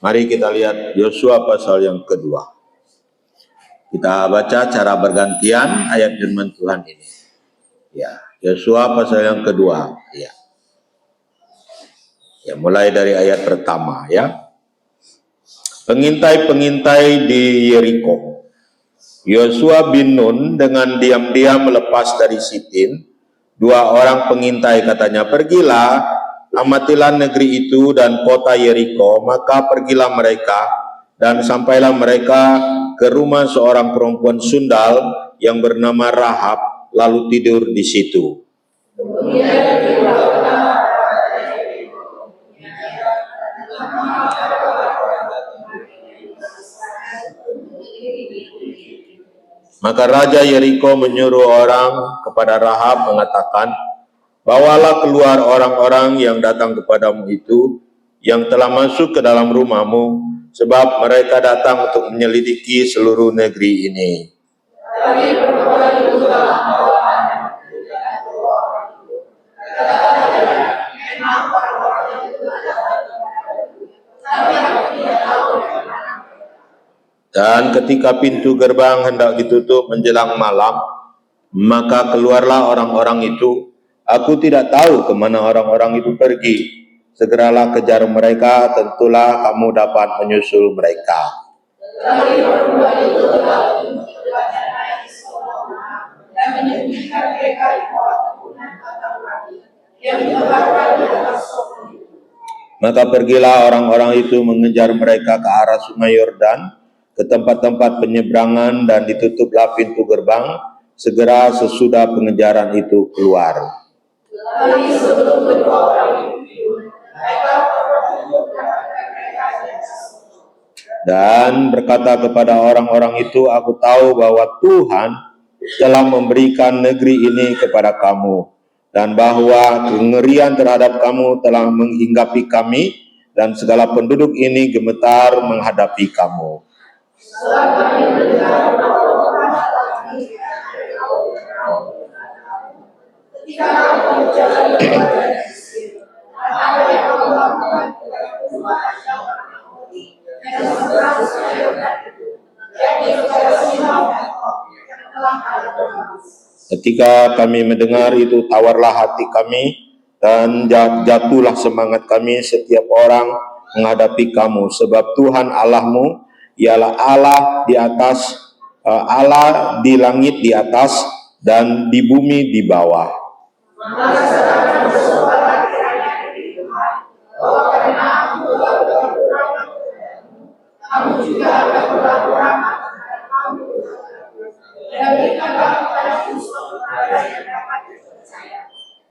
Mari kita lihat Yosua pasal yang kedua. Kita baca cara bergantian ayat firman Tuhan ini. Ya, Yosua pasal yang kedua. Ya, mulai dari ayat pertama ya. Pengintai-pengintai di Yeriko. Yosua bin Nun dengan diam-diam melepas dari Sitin 2 orang pengintai, katanya, "Pergilah, amatilah negeri itu dan kota Yeriko." Maka pergilah mereka dan sampailah mereka ke rumah seorang perempuan sundal yang bernama Rahab, lalu tidur di situ. Maka Raja Yeriko menyuruh orang kepada Rahab mengatakan, "Bawalah keluar orang-orang yang datang kepadamu itu, yang telah masuk ke dalam rumahmu, sebab mereka datang untuk menyelidiki seluruh negeri ini." Dan ketika pintu gerbang hendak ditutup menjelang malam, maka keluarlah orang-orang itu. Aku tidak tahu kemana orang-orang itu pergi. Segeralah kejar mereka, tentulah kamu dapat menyusul mereka. Maka pergilah orang-orang itu mengejar mereka ke arah sungai Yordan, ke tempat-tempat penyeberangan, dan ditutuplah pintu gerbang segera sesudah pengejaran itu keluar. Dan berkata kepada orang-orang itu, "Aku tahu bahwa Tuhan telah memberikan negeri ini kepada kamu, dan bahwa kengerian terhadap kamu telah menghinggapi kami, dan segala penduduk ini gemetar menghadapi kamu." Ketika kami mendengar itu, tawarlah hati kami dan jatuhlah semangat kami setiap orang menghadapi kamu, sebab Tuhan Allahmu ialah Allah di atas, Allah di langit di atas dan di bumi di bawah.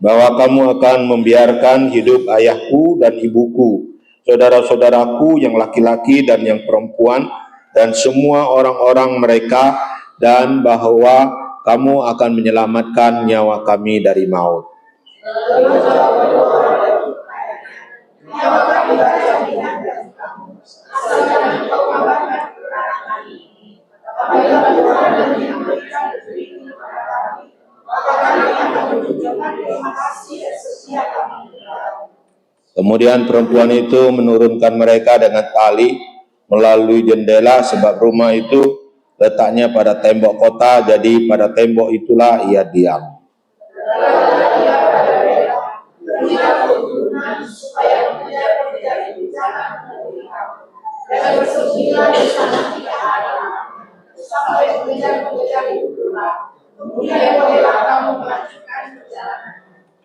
Bahwa kamu akan membiarkan hidup ayahku dan ibuku, saudara-saudaraku yang laki-laki dan yang perempuan, dan semua orang-orang mereka, dan bahwa kamu akan menyelamatkan nyawa kami dari maut. Kemudian perempuan itu menurunkan mereka dengan tali melalui jendela, sebab rumah itu letaknya pada tembok kota, jadi pada tembok itulah ia diam.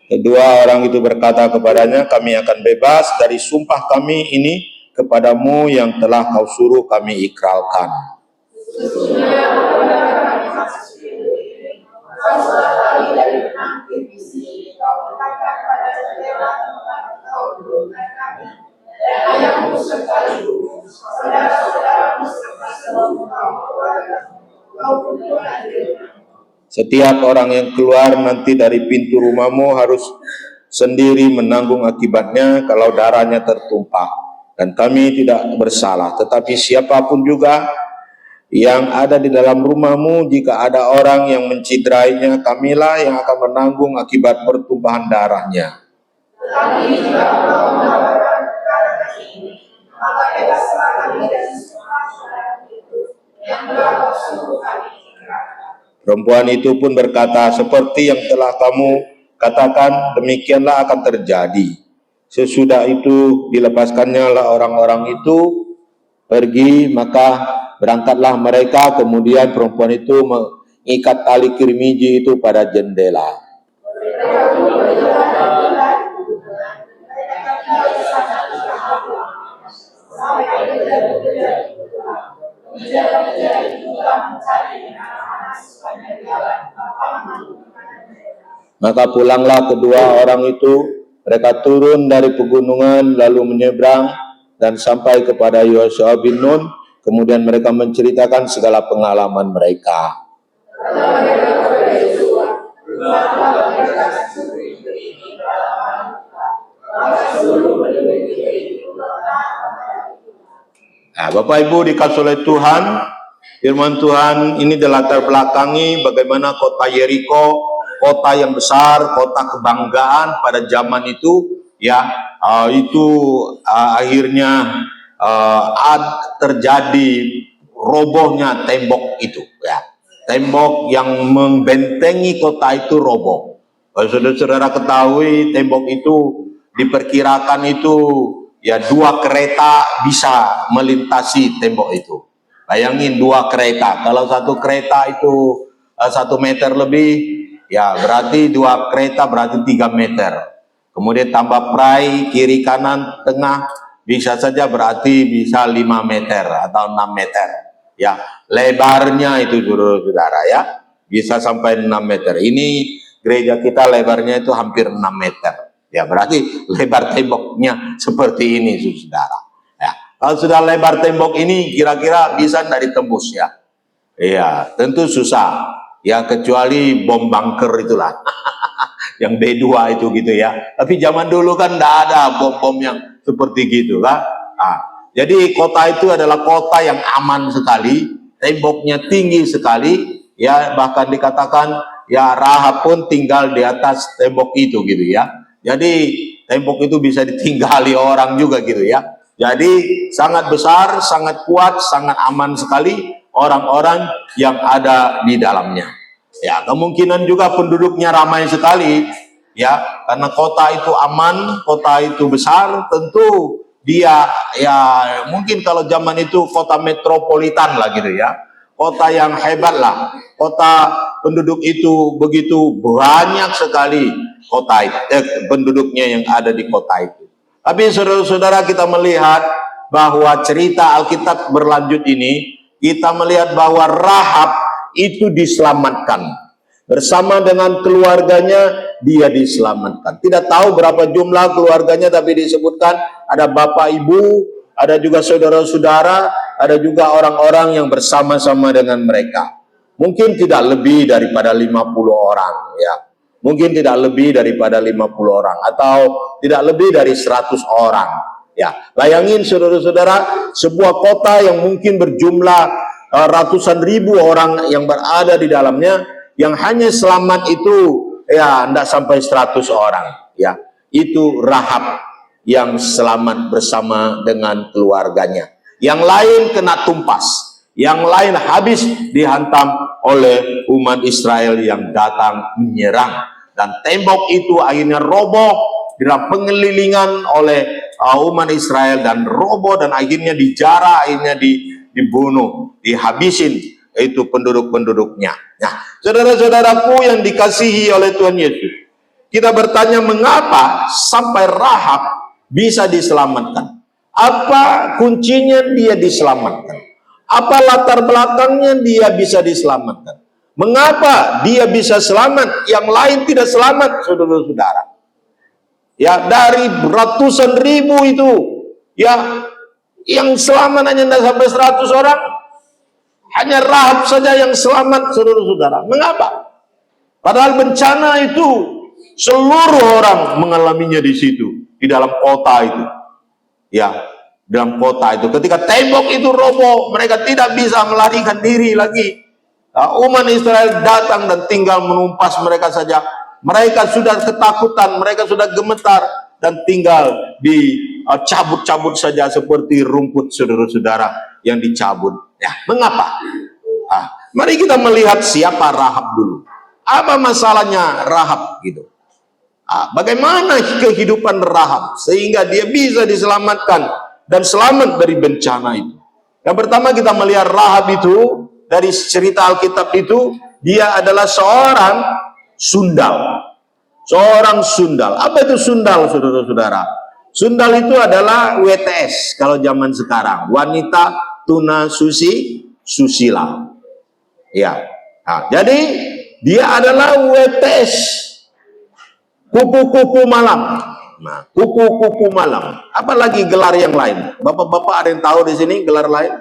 Kedua orang itu berkata kepadanya, "Kami akan bebas dari sumpah kami ini kepadamu yang telah kau suruh kami ikrarkan." Setiap orang yang keluar nanti dari pintu rumahmu harus sendiri menanggung akibatnya kalau darahnya tertumpah. Dan kami tidak bersalah, tetapi siapapun juga yang ada di dalam rumahmu, jika ada orang yang menciderainya, kamilah yang akan menanggung akibat pertumpahan darahnya. Tetapi jika engkau melakukan perkara ini, maka bebas Perempuan itu pun berkata, seperti yang telah kamu katakan, demikianlah akan terjadi. Sesudah itu dilepaskannya lah orang-orang itu pergi, maka berangkatlah mereka. Kemudian perempuan itu mengikat tali kirmiji itu pada jendela. Maka pulanglah kedua orang itu, mereka turun dari pegunungan lalu menyeberang dan sampai kepada Yosua bin Nun. Kemudian mereka menceritakan segala pengalaman mereka. Nah, Bapak Ibu dikasih oleh Tuhan, firman Tuhan ini dilatar belakangi bagaimana kota Yeriko, kota yang besar, kota kebanggaan pada zaman itu, ya, akhirnya terjadi robohnya tembok itu, ya, tembok yang membentengi kota itu roboh. Kalau saudara-saudara ketahui, tembok itu diperkirakan itu, ya, 2 kereta bisa melintasi tembok itu. Bayangin 2 kereta, kalau 1 kereta itu 1 meter lebih, ya berarti 2 kereta berarti 3 meter. Kemudian tambah prai kiri kanan tengah, bisa saja berarti bisa 5 meter atau 6 meter. Ya, lebarnya itu saudara-saudara, ya, bisa sampai 6 meter. Ini gereja kita lebarnya itu hampir 6 meter. Ya, berarti lebar temboknya seperti ini saudara. Ya, kalau sudah lebar tembok ini kira-kira bisa tidak ditembus, ya. Iya, tentu susah. Ya, kecuali bom bunker itulah. Yang B2 itu gitu, ya. Tapi zaman dulu kan tidak ada bom-bom yang seperti gitu kan. Nah, jadi kota itu adalah kota yang aman sekali, temboknya tinggi sekali, ya, bahkan dikatakan ya Rahab pun tinggal di atas tembok itu gitu, ya. Jadi tembok itu bisa ditinggali orang juga gitu, ya. Jadi sangat besar, sangat kuat, sangat aman sekali orang-orang yang ada di dalamnya. Ya, kemungkinan juga penduduknya ramai sekali, ya, karena kota itu aman, kota itu besar, tentu dia, ya, mungkin kalau zaman itu kota metropolitan lah gitu, ya, kota yang hebat lah, kota penduduk itu begitu banyak sekali kota itu, penduduknya yang ada di kota itu. Tapi saudara-saudara, kita melihat bahwa cerita Alkitab berlanjut ini, kita melihat bahwa Rahab itu diselamatkan. Bersama dengan keluarganya, dia diselamatkan. Tidak tahu berapa jumlah keluarganya, tapi disebutkan ada bapak ibu, ada juga saudara-saudara, ada juga orang-orang yang bersama-sama dengan mereka. Mungkin tidak lebih daripada 50 orang, ya. Mungkin tidak lebih daripada 50 orang, atau tidak lebih dari 100 orang. Ya, bayangin saudara-saudara, sebuah kota yang mungkin berjumlah ratusan ribu orang yang berada di dalamnya, yang hanya selamat itu ya tidak sampai 100 orang, ya. Itu Rahab yang selamat bersama dengan keluarganya. Yang lain kena tumpas, yang lain habis dihantam oleh umat Israel yang datang menyerang, dan tembok itu akhirnya roboh dalam pengelilingan oleh umat Israel, dan roboh dan akhirnya dijarah, akhirnya dibunuh, dihabisin itu penduduk-penduduknya. Nah, saudara-saudaraku yang dikasihi oleh Tuhan Yesus, kita bertanya mengapa sampai Rahab bisa diselamatkan? Apa kuncinya dia diselamatkan? Apa latar belakangnya dia bisa diselamatkan? Mengapa dia bisa selamat, yang lain tidak selamat, saudara-saudara? Ya, dari ratusan ribu itu, ya, yang selamat hanya tidak sampai 100 orang. Hanya Rahab saja yang selamat, saudara-saudara. Mengapa? Padahal bencana itu seluruh orang mengalaminya di situ, di dalam kota itu. Ya, dalam kota itu. Ketika tembok itu roboh, mereka tidak bisa melarikan diri lagi. Umat Israel datang dan tinggal menumpas mereka saja. Mereka sudah ketakutan, mereka sudah gemetar dan tinggal di cabut-cabut saja seperti rumput, saudara-saudara, yang dicabut. Ya, mengapa? Mari kita melihat siapa Rahab dulu. Apa masalahnya Rahab gitu? Bagaimana kehidupan Rahab sehingga dia bisa diselamatkan dan selamat dari bencana itu? Yang pertama kita melihat Rahab itu dari cerita Alkitab itu, dia adalah seorang sundal. Seorang sundal. Apa itu sundal, saudara-saudara? Sundal itu adalah WTS kalau zaman sekarang, wanita tuna susila. Ya. Jadi dia adalah WTS, kupu-kupu malam. Nah, kupu-kupu malam. Apalagi gelar yang lain? Bapak-bapak ada yang tahu di sini gelar lain?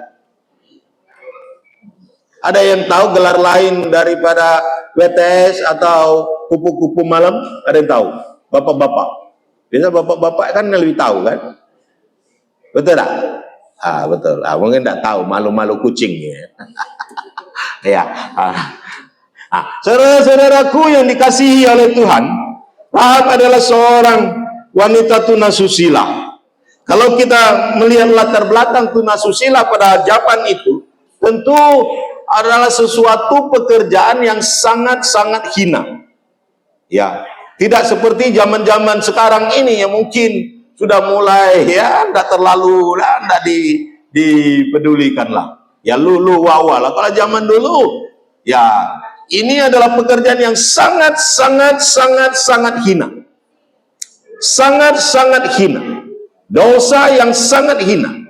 Ada yang tahu gelar lain daripada WTS atau kupu-kupu malam? Ada yang tahu? Bapak-bapak. Biasa bapak-bapak kan lebih tahu kan? Betul tak? Betul. Mungkin tidak tahu, malu-malu kucing ya. Ya. Saudara-saudaraku yang dikasihi oleh Tuhan, Rahab adalah seorang wanita tunasusila. Kalau kita melihat latar belakang tunasusila pada zaman itu, tentu adalah sesuatu pekerjaan yang sangat-sangat hina. Ya, tidak seperti zaman-zaman sekarang ini yang mungkin sudah mulai tidak terlalu, tidak dipedulikan lah. Ya lulu wawa lah. Kalau zaman dulu, ya ini adalah pekerjaan yang sangat hina. Sangat hina. Dosa yang sangat hina.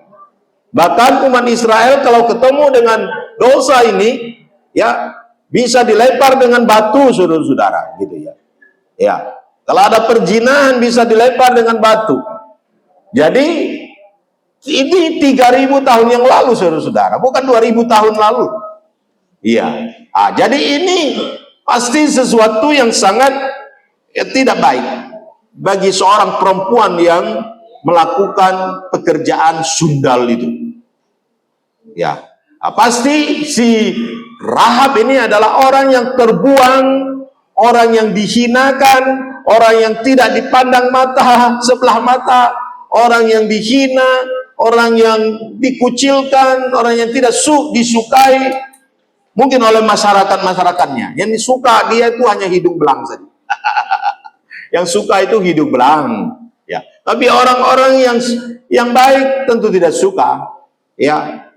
Bahkan umat Israel kalau ketemu dengan dosa ini, ya bisa dilempar dengan batu, saudara-saudara, gitu ya. Ya, kalau ada perzinahan bisa dilempar dengan batu. Jadi ini 3.000 tahun yang lalu, saudara-saudara, bukan 2.000 tahun lalu. Iya. Jadi ini pasti sesuatu yang sangat tidak baik bagi seorang perempuan yang melakukan pekerjaan sundal itu. Ya, pasti si Rahab ini adalah orang yang terbuang, orang yang dihinakan, orang yang tidak dipandang mata sebelah mata, orang yang dihina, orang yang dikucilkan, orang yang tidak disukai mungkin oleh masyarakatnya. Yang disuka dia itu hanya hidung belang saja. Yang suka itu hidung belang, ya. Tapi orang-orang yang baik tentu tidak suka, ya.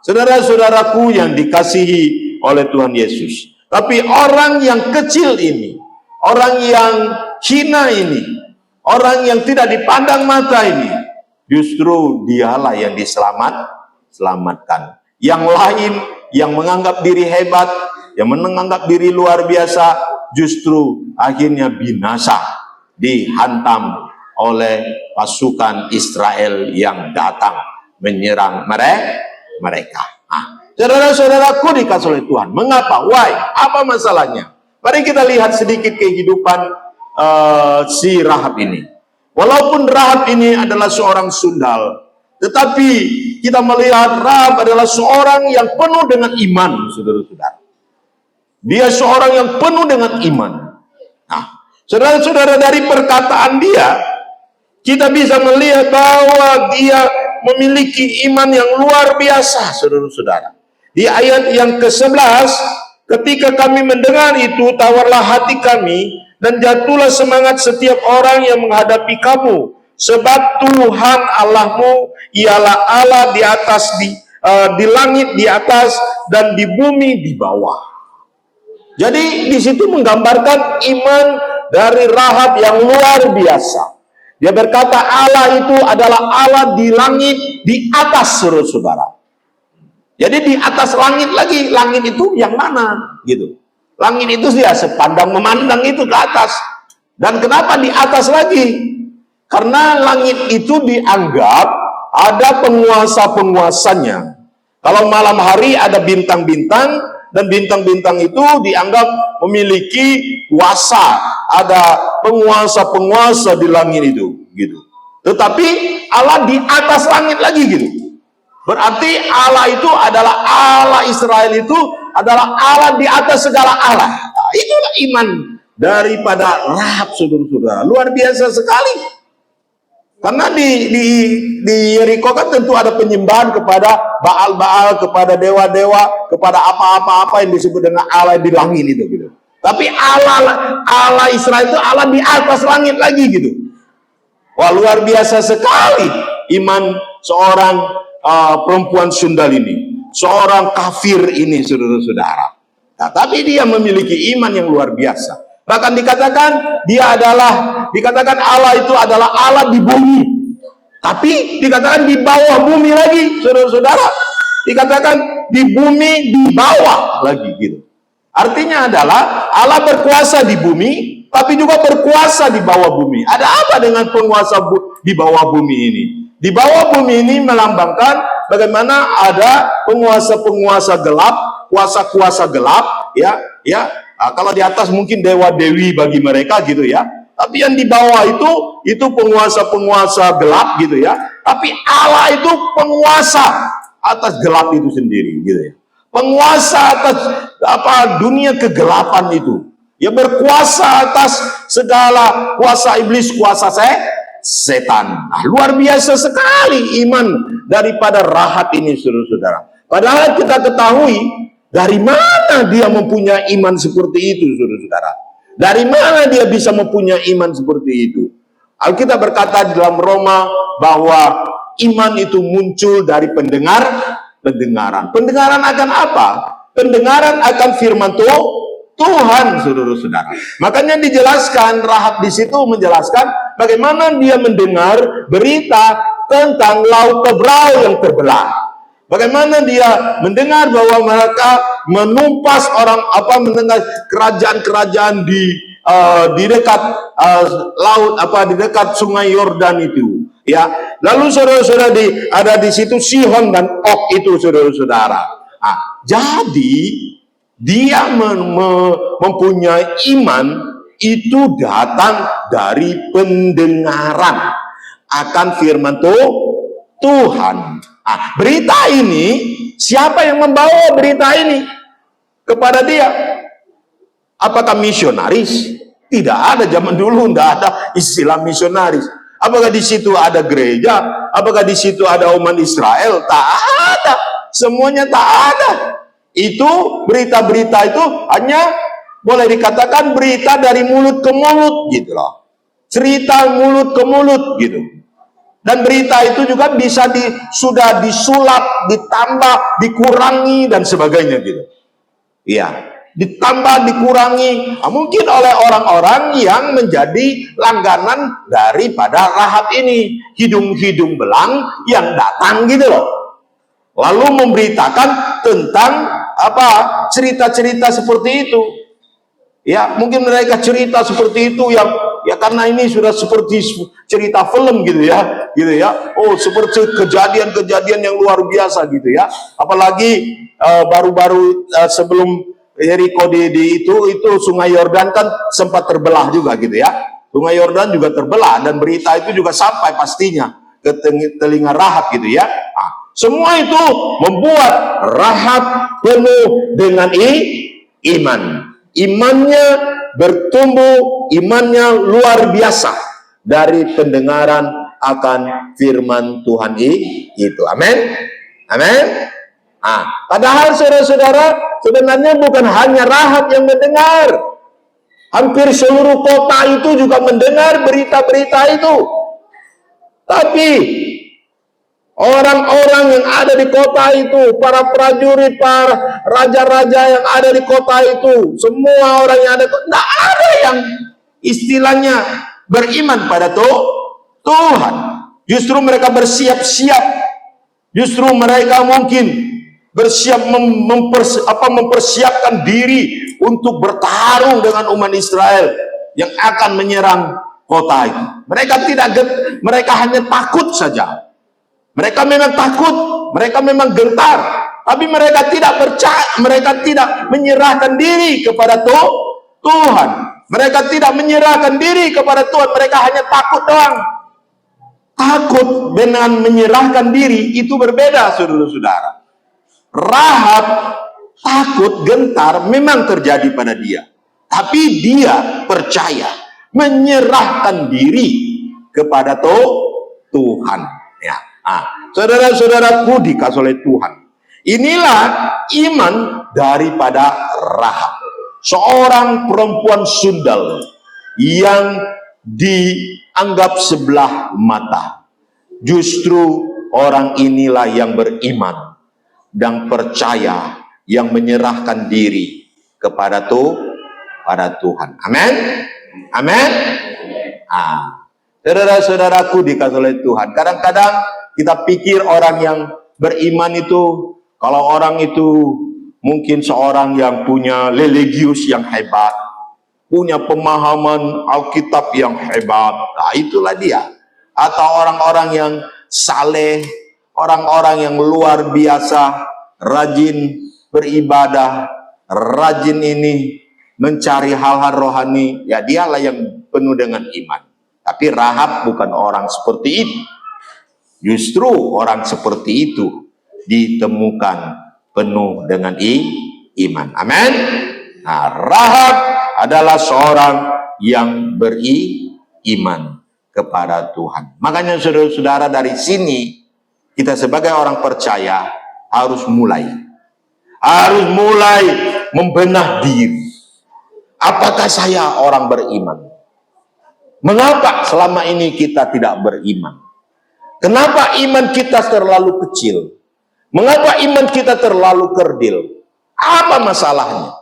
Saudara-saudaraku yang dikasihi oleh Tuhan Yesus. Tapi orang yang kecil ini, orang yang hina ini, orang yang tidak dipandang mata ini, justru dialah yang diselamatkan. Yang lain yang menganggap diri hebat, yang menganggap diri luar biasa, justru akhirnya binasa, dihantam oleh pasukan Israel yang datang menyerang mereka. Saudara-saudaraku dikasih oleh Tuhan, mengapa? Why? Apa masalahnya? Mari kita lihat sedikit kehidupan si Rahab ini. Walaupun Rahab ini adalah seorang sundal, tetapi kita melihat Rahab adalah seorang yang penuh dengan iman, saudara-saudara. Dia seorang yang penuh dengan iman. Nah, saudara-saudara, dari perkataan dia, kita bisa melihat bahwa dia memiliki iman yang luar biasa, saudara-saudara. Di ayat yang ke-11, ketika kami mendengar itu, tawarlah hati kami, dan jatuhlah semangat setiap orang yang menghadapi kamu. Sebab Tuhan Allahmu ialah Allah di atas, di langit di atas, dan di bumi di bawah. Jadi di situ menggambarkan iman dari Rahab yang luar biasa. Dia berkata Allah itu adalah Allah di langit di atas, saudara-saudara. Jadi di atas langit lagi, langit itu yang mana? Gitu. Langit itu dia sepandang memandang itu ke atas. Dan kenapa di atas lagi? Karena langit itu dianggap ada penguasa-penguasanya. Kalau malam hari ada bintang-bintang, dan bintang-bintang itu dianggap memiliki kuasa. Ada penguasa-penguasa di langit itu, gitu. Tetapi Allah di atas langit lagi, gitu. Berarti Allah itu adalah Allah Israel itu adalah Allah di atas segala Allah. Nah, itulah iman daripada Rahab, saudara-saudara. Luar biasa sekali. Karena di Yeriko kan tentu ada penyembahan kepada Baal-Baal, kepada dewa-dewa, kepada apa-apa yang disebut dengan Allah di langit itu gitu. Tapi Allah Israel itu Allah di atas langit lagi gitu. Wah, luar biasa sekali iman seorang perempuan Sundal ini, seorang kafir ini, saudara-saudara. Nah, tapi dia memiliki iman yang luar biasa. Bahkan dikatakan dikatakan Allah itu adalah Allah di bumi. Tapi dikatakan di bawah bumi lagi, saudara-saudara. Dikatakan di bumi di bawah lagi gitu. Artinya adalah Allah berkuasa di bumi, tapi juga berkuasa di bawah bumi. Ada apa dengan penguasa di bawah bumi ini? Di bawah bumi ini melambangkan bagaimana ada penguasa-penguasa gelap, kuasa-kuasa gelap, ya. Nah, kalau di atas mungkin dewa-dewi bagi mereka gitu ya. Tapi yang di bawah itu penguasa-penguasa gelap gitu ya. Tapi Allah itu penguasa atas gelap itu sendiri gitu ya. Penguasa atas dunia kegelapan itu. Ya, berkuasa atas segala kuasa iblis, kuasa setan. Nah, luar biasa sekali iman daripada Rahab ini, saudara-saudara. Padahal kita ketahui dari mana dia mempunyai iman seperti itu, saudara-saudara. Dari mana dia bisa mempunyai iman seperti itu? Alkitab berkata di dalam Roma bahwa iman itu muncul dari pendengaran. Pendengaran akan apa? Pendengaran akan firman Tuhan, saudara-saudara. Makanya dijelaskan, Rahab di situ menjelaskan bagaimana dia mendengar berita tentang laut Tebrau yang terbelah. Bagaimana dia mendengar bahwa mereka menumpas mendengar kerajaan-kerajaan di dekat laut di dekat Sungai Yordan itu. Ya, lalu saudara-saudara ada di situ Sihon dan Og itu, saudara-saudara. Nah, jadi dia mempunyai iman itu datang dari pendengaran akan firman Tuhan. Nah, berita ini, siapa yang membawa berita ini kepada dia? Apakah misionaris? Tidak ada, zaman dulu tidak ada istilah misionaris. Apakah di situ ada gereja? Apakah di situ ada umat Israel? Tak ada. Semuanya tak ada. Itu berita-berita itu hanya boleh dikatakan berita dari mulut ke mulut gitu loh. Cerita mulut ke mulut gitu. Dan berita itu juga bisa sudah disulap, ditambah, dikurangi dan sebagainya gitu. Iya, ditambah, dikurangi, mungkin oleh orang-orang yang menjadi langganan daripada Rahab ini, hidung-hidung belang yang datang gitu loh. Lalu memberitakan tentang cerita-cerita seperti itu. Ya, mungkin mereka cerita seperti itu ya karena ini sudah seperti cerita film gitu ya. Oh, seperti kejadian-kejadian yang luar biasa gitu ya. Apalagi baru-baru sebelum Yeriko itu Sungai Yordan kan sempat terbelah juga gitu ya. Sungai Yordan juga terbelah dan berita itu juga sampai pastinya ke telinga Rahab gitu ya. Nah, semua itu membuat Rahab penuh dengan iman. Imannya bertumbuh, imannya luar biasa dari pendengaran akan firman Tuhan itu. Amin. Amin. Nah, padahal saudara-saudara, sebenarnya bukan hanya Rahab yang mendengar. Hampir seluruh kota itu juga mendengar berita-berita itu. Tapi orang-orang yang ada di kota itu, para prajurit, para raja-raja yang ada di kota itu, semua orang yang ada, tidak ada yang istilahnya beriman pada Tuhan. Justru mereka bersiap-siap. Justru mereka mungkin bersiap mempersiapkan diri untuk bertarung dengan umat Israel yang akan menyerang kota itu. Mereka hanya takut saja. Mereka memang takut, mereka memang gentar, tapi mereka tidak percaya, mereka tidak menyerahkan diri kepada Tuhan. Mereka tidak menyerahkan diri kepada Tuhan, mereka hanya takut doang. Takut dengan menyerahkan diri itu berbeda, saudara-saudara. Rahab takut, gentar memang terjadi pada dia, tapi dia percaya, menyerahkan diri kepada Tuhan. Ya, saudara-saudaraku dikasih oleh Tuhan. Inilah iman daripada Rahab, seorang perempuan sundal yang dianggap sebelah mata. Justru orang inilah yang beriman dan percaya, yang menyerahkan diri kepada Tuhan. Amin. Amin. Saudara-saudaraku dikasih oleh Tuhan. Kadang-kadang kita pikir orang yang beriman itu, kalau orang itu mungkin seorang yang punya religius yang hebat, punya pemahaman Alkitab yang hebat, nah itulah dia. Atau orang-orang yang saleh, orang-orang yang luar biasa, rajin beribadah, rajin ini mencari hal-hal rohani, ya dialah yang penuh dengan iman. Tapi Rahab bukan orang seperti itu. Justru orang seperti itu ditemukan penuh dengan iman. Amin. Nah, Rahab adalah seorang yang beriman kepada Tuhan. Makanya saudara-saudara, dari sini kita sebagai orang percaya harus mulai membenah diri. Apakah saya orang beriman? Mengapa selama ini kita tidak beriman? Kenapa iman kita terlalu kecil? Mengapa iman kita terlalu kerdil? Apa masalahnya?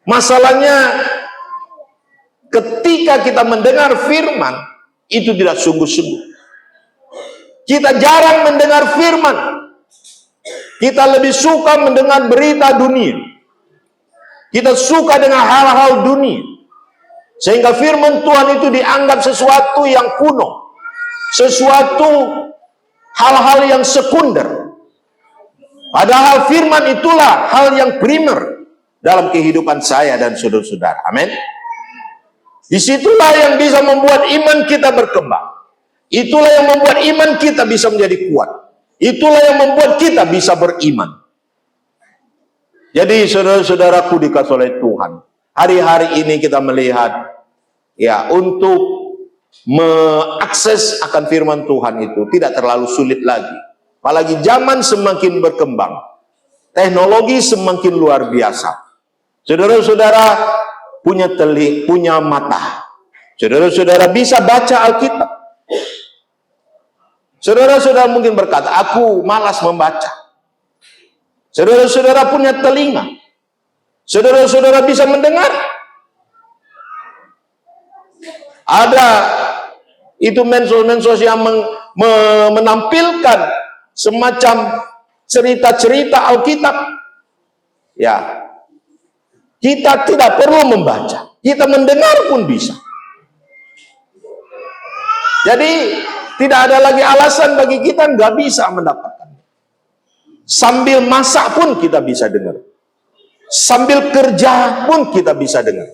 Masalahnya ketika kita mendengar firman itu tidak sungguh-sungguh. Kita jarang mendengar firman. Kita lebih suka mendengar berita dunia. Kita suka dengan hal-hal dunia. Sehingga firman Tuhan itu dianggap sesuatu yang kuno. Sesuatu hal-hal yang sekunder. Padahal firman itulah hal yang primer dalam kehidupan saya dan saudara-saudara. Amin. Disitulah yang bisa membuat iman kita berkembang. Itulah yang membuat iman kita bisa menjadi kuat. Itulah yang membuat kita bisa beriman. Jadi saudara-saudaraku dikasih oleh Tuhan, hari-hari ini kita melihat, ya, untuk mengakses akan firman Tuhan itu tidak terlalu sulit lagi. Apalagi zaman semakin berkembang, teknologi semakin luar biasa. Saudara-saudara punya mata. Saudara-saudara bisa baca Alkitab. Saudara-saudara mungkin berkata, aku malas membaca. Saudara-saudara punya telinga. Saudara-saudara bisa mendengar. Ada itu mensos-mensos yang menampilkan semacam cerita-cerita Alkitab. Ya, kita tidak perlu membaca, kita mendengar pun bisa. Jadi tidak ada lagi alasan bagi kita nggak bisa mendapatkan. Sambil masak pun kita bisa dengar. Sambil kerja pun kita bisa dengar.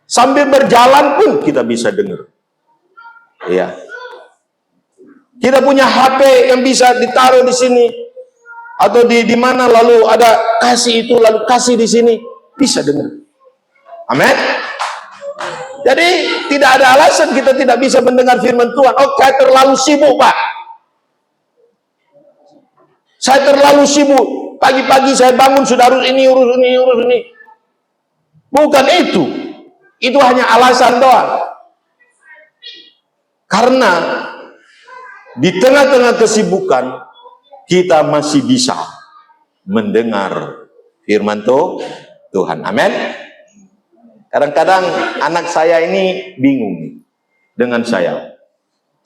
Sambil berjalan pun kita bisa dengar. Ya. Kita punya HP yang bisa ditaruh di sini atau di mana, lalu ada kasih itu, lalu kasih di sini, bisa dengar. Amin. Jadi tidak ada alasan kita tidak bisa mendengar firman Tuhan. Oh, saya terlalu sibuk, Pak. Saya terlalu sibuk. Pagi-pagi saya bangun sudah urus ini, urus ini, urus ini. Bukan itu. Itu hanya alasan doang. Karena di tengah-tengah kesibukan kita masih bisa mendengar firman Tuhan. Amin. Kadang-kadang anak saya ini bingung dengan saya.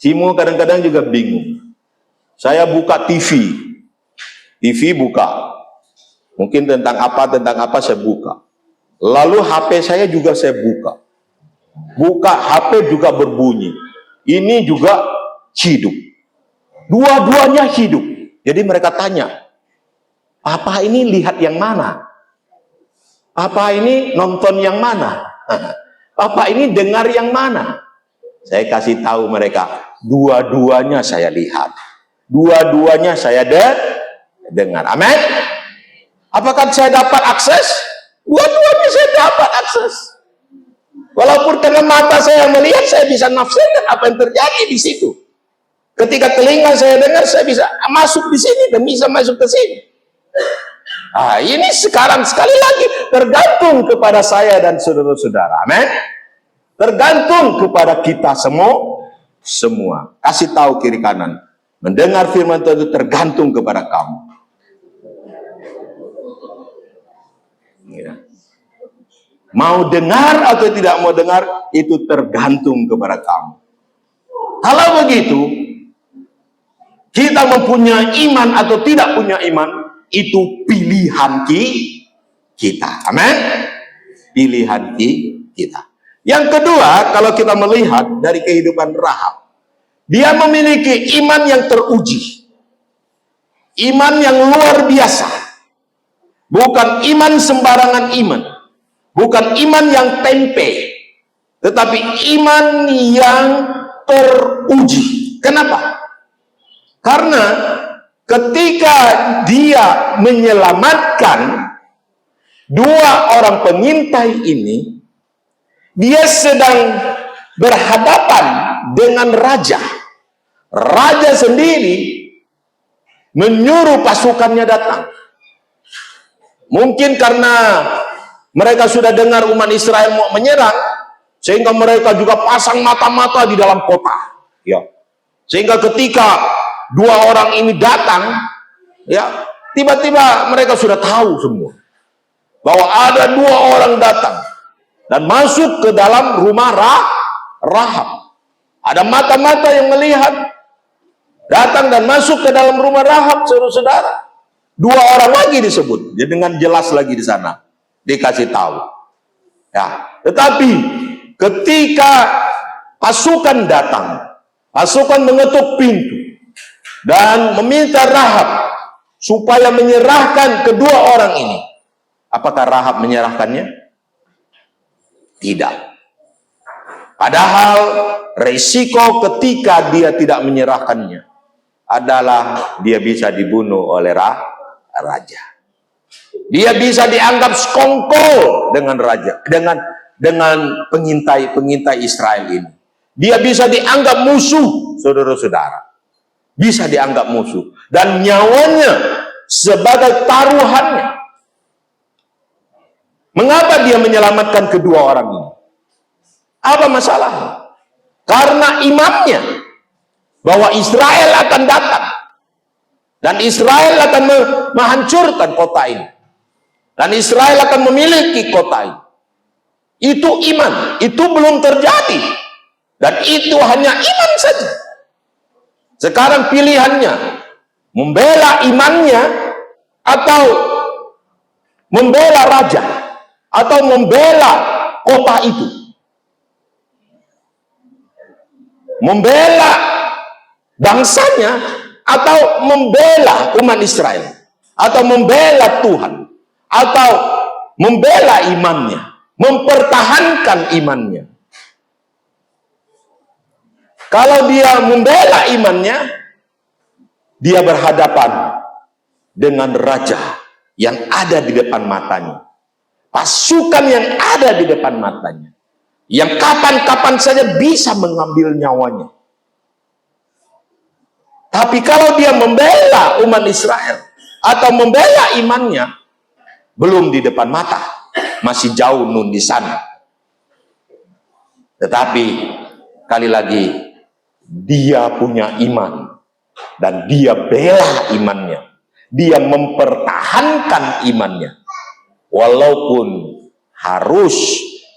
Simo kadang-kadang juga bingung. Saya buka TV buka. Mungkin tentang apa saya buka. Lalu HP saya juga saya buka. Buka HP juga berbunyi. Ini juga hidup. Dua-duanya hidup. Jadi mereka tanya, Papa ini lihat yang mana? Papa ini nonton yang mana? Papa ini dengar yang mana? Saya kasih tahu mereka, dua-duanya saya lihat. Dua-duanya saya dengar. Amin. Apakah saya dapat akses? Dua-duanya saya dapat akses. Walaupun dengan mata saya melihat, saya bisa nafsirkan apa yang terjadi di situ. Ketika telinga saya dengar, saya bisa masuk di sini dan bisa masuk ke sini. Ini sekarang sekali lagi tergantung kepada saya dan saudara-saudara. Amin. Tergantung kepada kita semua. Kasih tahu kiri kanan. Mendengar firman Tuhan itu tergantung kepada kamu. Ya. Mau dengar atau tidak mau dengar, itu tergantung kepada kamu. Kalau begitu, kita mempunyai iman atau tidak punya iman, itu pilihan kita. Amin. Pilihan kita. Yang kedua, kalau kita melihat dari kehidupan Rahab, dia memiliki iman yang teruji. Iman yang luar biasa. Bukan iman sembarangan iman. Bukan iman yang tempe, tetapi iman yang teruji. Kenapa? Karena ketika dia menyelamatkan dua orang pengintai ini, dia sedang berhadapan dengan raja. Raja sendiri menyuruh pasukannya datang. Mungkin karena mereka sudah dengar umat Israel mau menyerang, sehingga mereka juga pasang mata-mata di dalam kota. Ya. Sehingga ketika dua orang ini datang, ya, tiba-tiba mereka sudah tahu semua bahwa ada dua orang datang dan masuk ke dalam rumah Rahab. Ada mata-mata yang melihat datang dan masuk ke dalam rumah Rahab, saudara-saudara. Dua orang lagi disebut, dengan jelas lagi di sana. Dikasih tahu. Ya, tetapi ketika pasukan datang, pasukan mengetuk pintu dan meminta Rahab supaya menyerahkan kedua orang ini. Apakah Rahab menyerahkannya? Tidak. Padahal resiko ketika dia tidak menyerahkannya adalah dia bisa dibunuh oleh raja. Dia bisa dianggap sekongkol dengan raja, dengan pengintai Israel ini. Dia bisa dianggap musuh, saudara-saudara. Bisa dianggap musuh. Dan nyawanya sebagai taruhannya. Mengapa dia menyelamatkan kedua orang ini? Apa masalahnya? Karena imannya bahwa Israel akan datang. Dan Israel akan menghancurkan kota ini. Dan Israel akan memiliki kota ini. Itu iman. Itu belum terjadi. Dan itu hanya iman saja. Sekarang pilihannya, membela imannya atau membela raja, atau membela kota itu. Membela bangsanya atau membela umat Israel, atau membela Tuhan, atau membela imannya, mempertahankan imannya. Kalau dia membela imannya, dia berhadapan dengan raja yang ada di depan matanya, pasukan yang ada di depan matanya, yang kapan-kapan saja bisa mengambil nyawanya. Tapi kalau dia membela umat Israel atau membela imannya, belum di depan mata, masih jauh nun di sana. Tetapi kali lagi, dia punya iman dan dia bela imannya. Dia mempertahankan imannya walaupun harus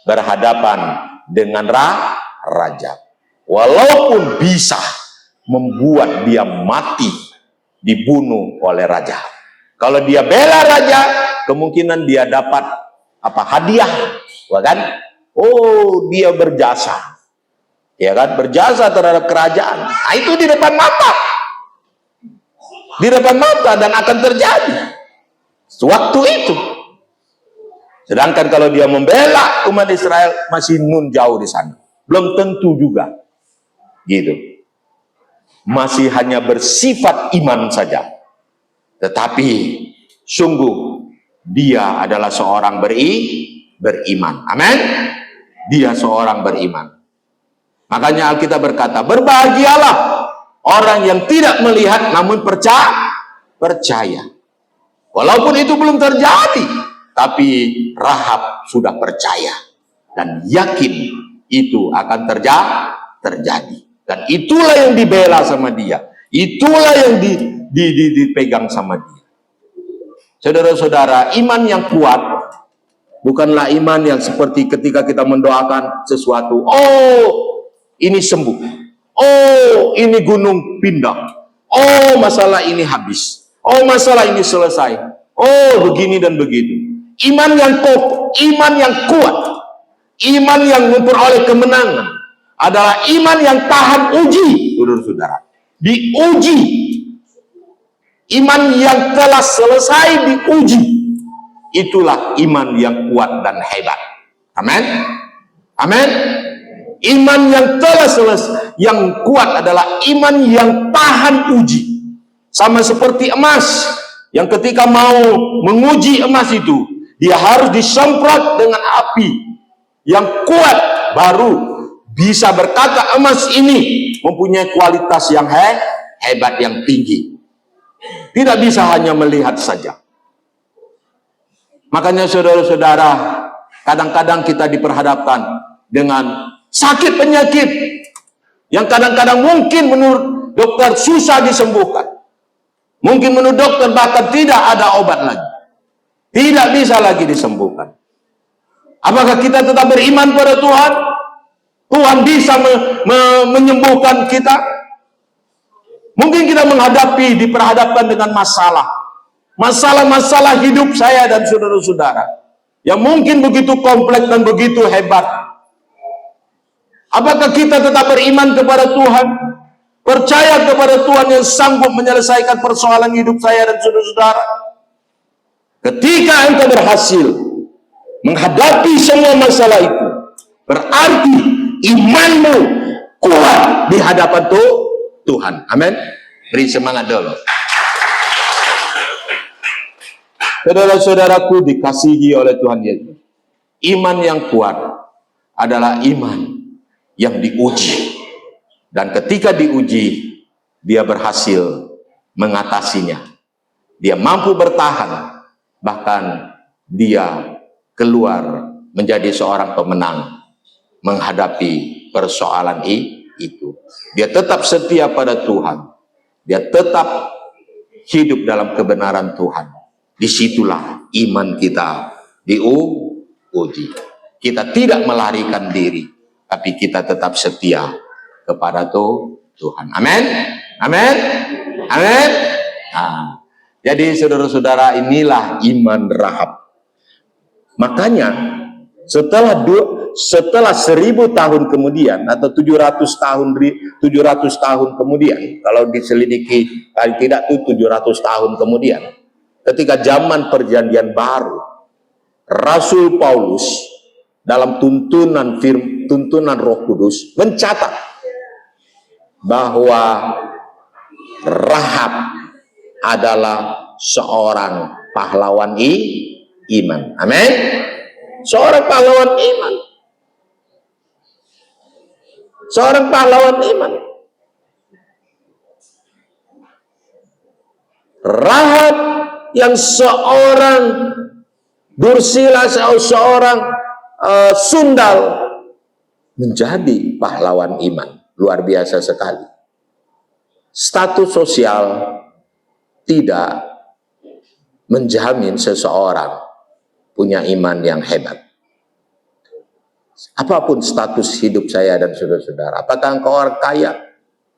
berhadapan dengan raja, walaupun bisa membuat dia mati, dibunuh oleh raja. Kalau dia bela raja, kemungkinan dia dapat hadiah, kan? Oh, dia berjasa. Ya kan, berjasa terhadap kerajaan. Nah, itu di depan mata. Di depan mata dan akan terjadi sewaktu itu. Sedangkan kalau dia membela umat Israel, masih nun jauh di sana. Belum tentu juga. Gitu. Masih hanya bersifat iman saja. Tetapi sungguh dia adalah seorang beriman. Amin. dia seorang beriman. Makanya Alkitab berkata, berbahagialah orang yang tidak melihat namun percaya. Walaupun itu belum terjadi, tapi Rahab sudah percaya dan yakin itu akan terjadi. Dan itulah yang dibela sama dia. Itulah yang dipegang sama dia. Saudara-saudara, iman yang kuat bukanlah iman yang seperti ketika kita mendoakan sesuatu. Oh, ini sembuh. Oh, ini gunung pindah. Oh, masalah ini habis. Oh, masalah ini selesai. Oh, begini dan begitu. Iman yang kokoh, iman yang kuat, iman yang memperoleh kemenangan adalah iman yang tahan uji, saudara-saudara. Diuji. Iman yang telah selesai diuji. Itulah iman yang kuat dan hebat. Amin. Amin. Iman yang telah selesai, yang kuat adalah iman yang tahan uji. Sama seperti emas, yang ketika mau menguji emas itu, dia harus disemprot dengan api yang kuat, baru bisa berkata emas ini mempunyai kualitas yang hebat, yang tinggi. Tidak bisa hanya melihat saja. Makanya saudara-saudara, kadang-kadang kita diperhadapkan dengan sakit penyakit yang kadang-kadang mungkin menurut dokter susah disembuhkan. Mungkin menurut dokter bahkan tidak ada obat lagi. Tidak bisa lagi disembuhkan. Apakah kita tetap beriman pada Tuhan? Tuhan bisa menyembuhkan kita? Mungkin kita diperhadapkan dengan masalah-masalah hidup saya dan saudara-saudara yang mungkin begitu kompleks dan begitu hebat. Apakah kita tetap beriman kepada Tuhan? Percaya kepada Tuhan yang sanggup menyelesaikan persoalan hidup saya dan saudara-saudara? Ketika engkau berhasil menghadapi semua masalah itu, berarti imanmu kuat di hadapan Tuhan. Amin. Beri semangat dulu. Saudara-saudaraku dikasihi oleh Tuhan Yesus. Iman yang kuat adalah iman yang diuji. Dan ketika diuji, dia berhasil mengatasinya. Dia mampu bertahan. Bahkan dia keluar menjadi seorang pemenang menghadapi persoalan itu. Dia tetap setia pada Tuhan. Dia tetap hidup dalam kebenaran Tuhan. Disitulah iman kita diuji. Kita tidak melarikan diri, tapi kita tetap setia kepada Tuhan. Amin. Amin. Amin. Nah, jadi saudara-saudara, inilah iman Rahab. Makanya setelah 1000 tahun kemudian atau 700 tahun kemudian, kalau diselidiki paling tidak itu 700 tahun kemudian, ketika zaman perjanjian baru, Rasul Paulus dalam tuntunan Roh Kudus mencatat bahwa Rahab adalah seorang pahlawan iman. Amin. Seorang pahlawan iman. Seorang pahlawan iman. Rahab yang seorang dursila, seorang sundal, menjadi pahlawan iman. Luar biasa sekali. Status sosial tidak menjamin seseorang punya iman yang hebat. Apapun status hidup saya dan saudara-saudara, apakah engkau orang kaya,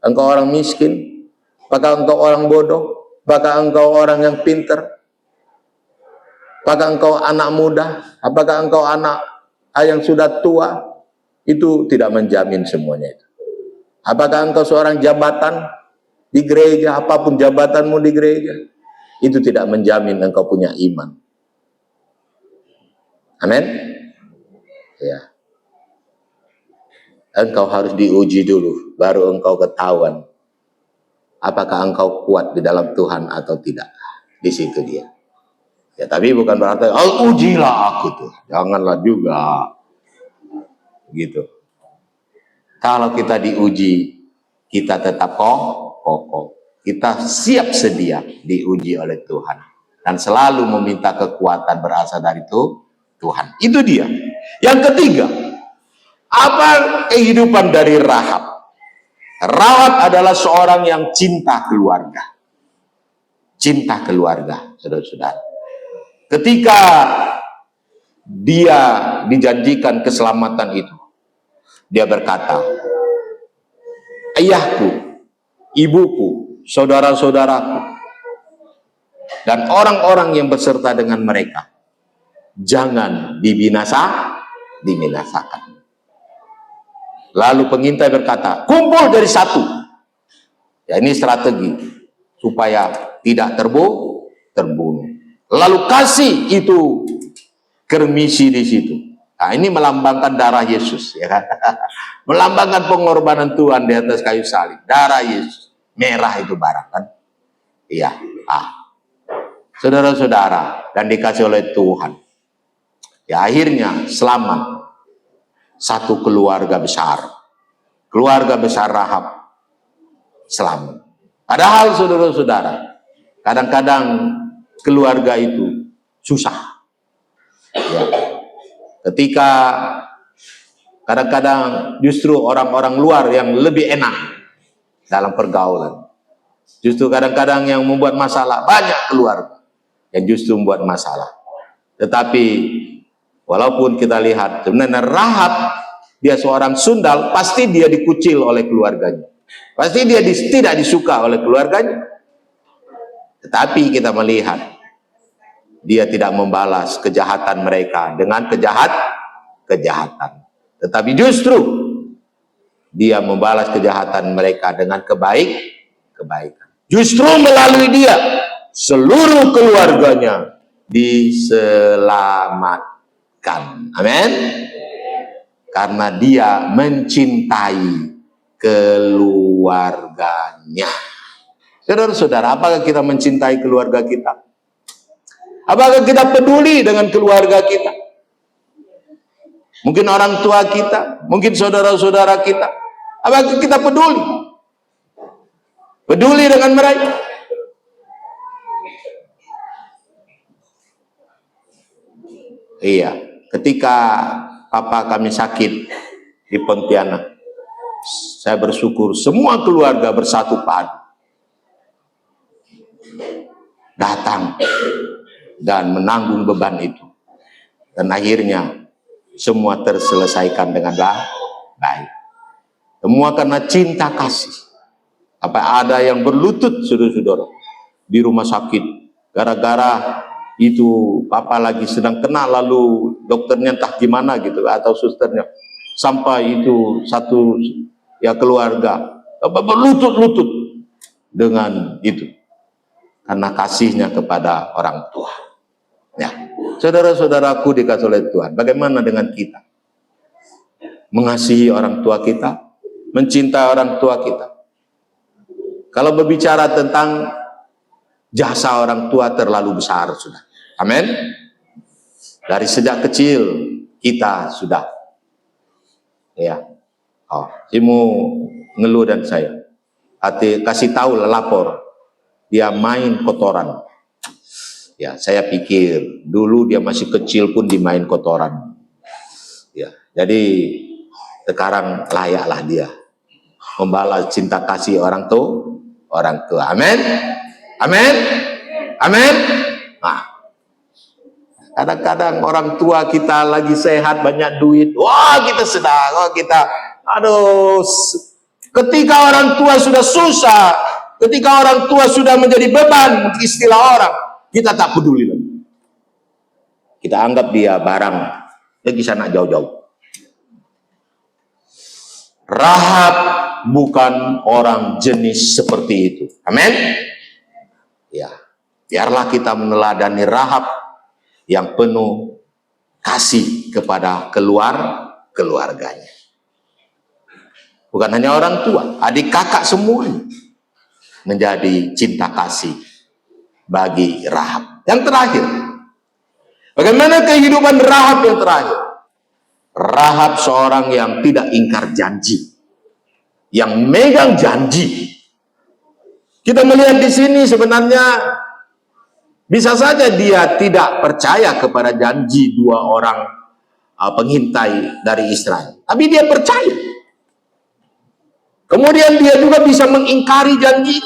engkau orang miskin, apakah engkau orang bodoh, apakah engkau orang yang pintar, apakah engkau anak muda, apakah engkau anak yang sudah tua, itu tidak menjamin semuanya itu. Apakah engkau seorang jabatan di gereja, apapun jabatanmu di gereja, itu tidak menjamin engkau punya iman. Amin. Ya. Engkau harus diuji dulu, baru engkau ketahuan apakah engkau kuat di dalam Tuhan atau tidak. Di situ dia. Ya, tapi bukan berarti, ujilah aku tuh. Janganlah juga. Gitu. Kalau kita diuji, kita tetap kokoh. Kita siap sedia diuji oleh Tuhan. Dan selalu meminta kekuatan berasal dari Tuhan. Itu dia. Yang ketiga, apa kehidupan dari Rahab? Rahab adalah seorang yang cinta keluarga. Cinta keluarga, saudara-saudara. Ketika dia dijanjikan keselamatan itu, dia berkata, ayahku, ibuku, saudara-saudaraku, dan orang-orang yang beserta dengan mereka, jangan dibinasakan. Lalu pengintai berkata, kumpul dari satu. Ya, ini strategi supaya tidak terbunuh. Lalu kasih itu kermisi di situ. Nah, ini melambangkan darah Yesus, ya kan? Melambangkan pengorbanan Tuhan di atas kayu salib. Darah Yesus, merah itu barang kan? Iya. Saudara-saudara, dan dikasih oleh Tuhan. Ya, akhirnya selamat satu keluarga besar. Keluarga besar Rahab selamat. Padahal saudara-saudara, kadang-kadang keluarga itu susah. Ya. Ketika kadang-kadang justru orang-orang luar yang lebih enak dalam pergaulan. Justru kadang-kadang yang membuat masalah, banyak keluarga yang justru membuat masalah. Tetapi walaupun kita lihat sebenarnya Rahab, dia seorang sundal, pasti dia dikucil oleh keluarganya. Pasti dia tidak disuka oleh keluarganya. Tetapi kita melihat dia tidak membalas kejahatan mereka dengan kejahatan. Tetapi justru dia membalas kejahatan mereka dengan kebaikan. Justru melalui dia seluruh keluarganya diselamatkan. Amin. Karena dia mencintai keluarganya. Saudara-saudara, apakah kita mencintai keluarga kita? Apakah kita peduli dengan keluarga kita? Mungkin orang tua kita, mungkin saudara-saudara kita. Apakah kita peduli? Peduli dengan mereka? Iya, ketika papa kami sakit di Pontianak, saya bersyukur semua keluarga bersatu padu datang dan menanggung beban itu, dan akhirnya semua terselesaikan dengan baik. Semua karena cinta kasih. Apa ada yang berlutut, saudara-saudara, di rumah sakit gara-gara itu papa lagi sedang kena, lalu dokternya entah gimana gitu atau susternya, sampai itu satu ya keluarga berlutut-lutut dengan itu karena kasihnya kepada orang tua. Ya, saudara-saudaraku dikasih oleh Tuhan, bagaimana dengan kita? Mengasihi orang tua kita, mencintai orang tua kita. Kalau berbicara tentang jasa orang tua terlalu besar sudah. Amin. Dari sejak kecil kita sudah. Ya. Simu ngeluh dan saya. Kasih tahu lapor. Dia main kotoran. Ya, saya pikir dulu dia masih kecil pun dimain kotoran. Ya, jadi sekarang layaklah dia membalas cinta kasih orang tua. Amin. Amin. Amin. Nah, kadang-kadang orang tua kita lagi sehat, banyak duit, wah kita sedang, aduh. Ketika orang tua sudah susah, ketika orang tua sudah menjadi beban, istilah orang, kita tak peduli lagi. Kita anggap dia barang, pergi sana jauh-jauh. Rahab bukan orang jenis seperti itu. Amin. Ya, biarlah kita meneladani Rahab yang penuh kasih kepada keluarganya. Bukan hanya orang tua, adik kakak semuanya menjadi cinta kasih bagi Rahab. Yang terakhir, bagaimana kehidupan Rahab yang terakhir? Rahab seorang yang tidak ingkar janji, yang megang janji. Kita melihat di sini sebenarnya bisa saja dia tidak percaya kepada janji dua orang pengintai dari Israel, tapi dia percaya. Kemudian dia juga bisa mengingkari janji.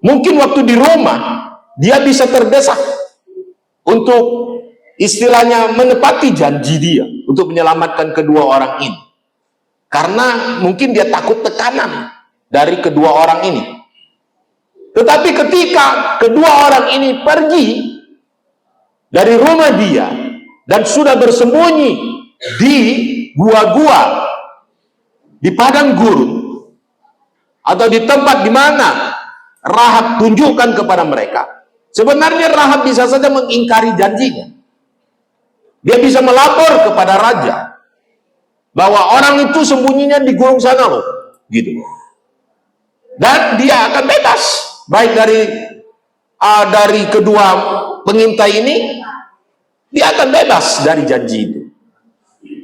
Mungkin waktu di Roma dia bisa terdesak untuk istilahnya menepati janji dia untuk menyelamatkan kedua orang ini, karena mungkin dia takut tekanan dari kedua orang ini. Tetapi ketika kedua orang ini pergi dari rumah dia dan sudah bersembunyi di gua-gua, di padang gurun, atau di tempat di mana Rahab tunjukkan kepada mereka, sebenarnya Rahab bisa saja mengingkari janjinya. Dia bisa melapor kepada raja bahwa orang itu sembunyinya di gunung sana loh, gitu. Dan dia akan bebas, baik dari kedua pengintai ini, dia akan bebas dari janji itu.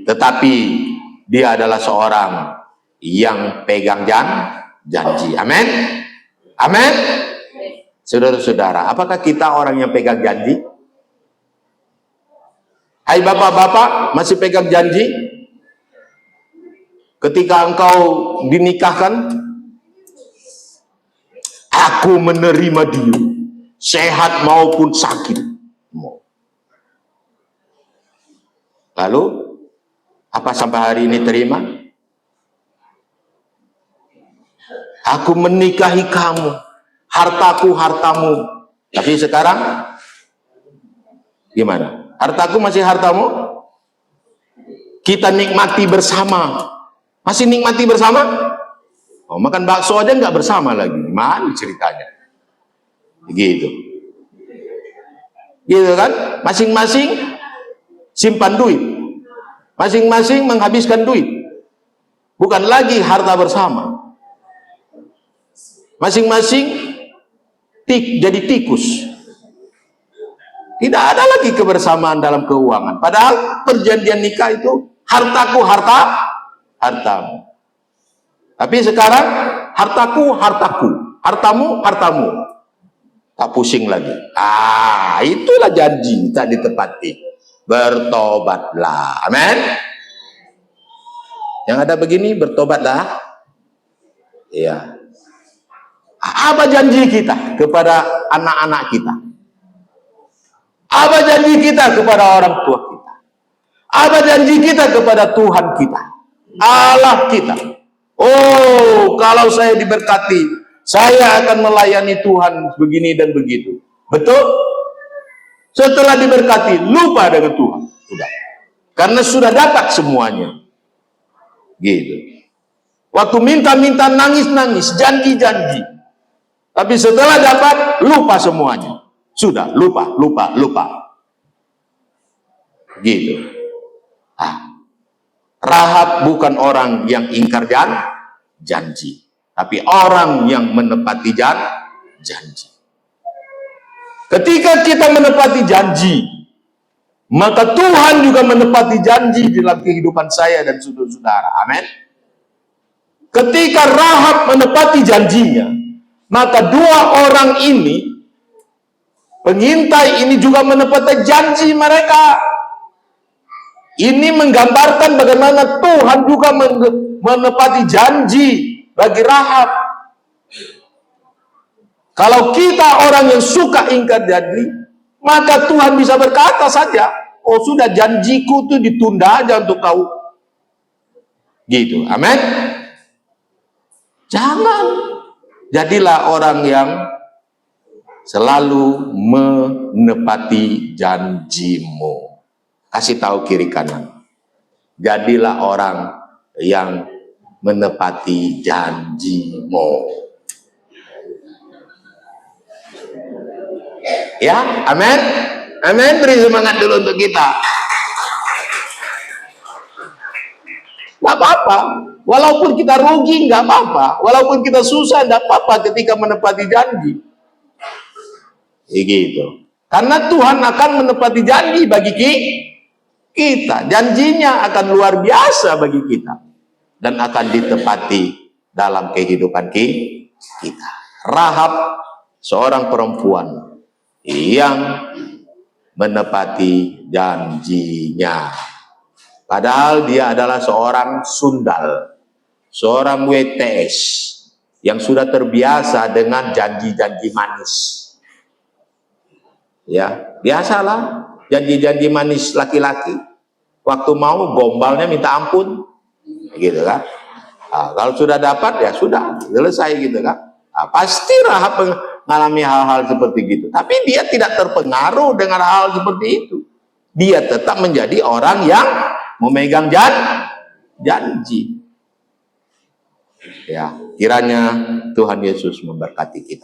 Tetapi dia adalah seorang yang pegang janji. Amin. Amin. Saudara-saudara, apakah kita orang yang pegang janji? Hai bapak-bapak, masih pegang janji? Ketika engkau dinikahkan, aku menerima dia, sehat maupun sakit. Lalu, apa sampai hari ini terima? Aku menikahi kamu, hartaku hartamu. Tapi sekarang gimana? Hartaku masih hartamu? Kita nikmati bersama. Masih nikmati bersama? Oh, makan bakso aja nggak bersama lagi. Mana ceritanya? Gitu. Gitu kan? Masing-masing simpan duit. Masing-masing menghabiskan duit. Bukan lagi harta bersama. Masing-masing jadi tikus. Tidak ada lagi kebersamaan dalam keuangan. Padahal perjanjian nikah itu hartaku hartamu. Tapi sekarang hartaku hartaku, hartamu hartamu. Tak pusing lagi. Itulah janji tak ditepati. Bertobatlah. Amin. Yang ada begini, bertobatlah. Iya. Apa janji kita kepada anak-anak kita? Apa janji kita kepada orang tua kita? Apa janji kita kepada Tuhan kita? Allah kita. Oh, kalau saya diberkati, saya akan melayani Tuhan begini dan begitu. Betul? Setelah diberkati, lupa dengan Tuhan. Sudah. Karena sudah dapat semuanya. Gitu. Waktu minta-minta, nangis-nangis, janji-janji. Tapi setelah dapat, lupa semuanya. Sudah, lupa. Gitu. Rahab bukan orang yang ingkar janji, tapi orang yang menepati janji. Ketika kita menepati janji, maka Tuhan juga menepati janji dalam kehidupan saya dan saudara-saudara. Amin. Ketika Rahab menepati janjinya, maka dua orang ini, pengintai ini juga menepati janji mereka. Ini menggambarkan bagaimana Tuhan juga menepati janji bagi Rahab. Kalau kita orang yang suka ingkar janji, maka Tuhan bisa berkata saja, oh sudah janjiku itu ditunda aja untuk kau. Gitu, amin. Jangan. Jadilah orang yang selalu menepati janjimu. Kasih tahu kiri kanan. Jadilah orang yang menepati janjimu. Ya, amin. Amin. Beri semangat dulu untuk kita. Gak apa-apa. Walaupun kita rugi, gak apa-apa. Walaupun kita susah, gak apa-apa ketika menepati janji. Gitu. Karena Tuhan akan menepati janji bagi kita. kita. Janjinya akan luar biasa bagi kita dan akan ditepati dalam kehidupan kita. Rahab, seorang perempuan yang menepati janjinya. Padahal dia adalah seorang sundal, seorang WTS yang sudah terbiasa dengan janji-janji manis. Ya, biasalah janji-janji manis laki-laki. Waktu mau gombalnya minta ampun, gitu kan? Nah, kalau sudah dapat ya sudah selesai, gitu kan? Nah, pasti Rahab mengalami hal-hal seperti gitu. Tapi dia tidak terpengaruh dengan hal seperti itu. Dia tetap menjadi orang yang memegang janji. Ya, kiranya Tuhan Yesus memberkati kita.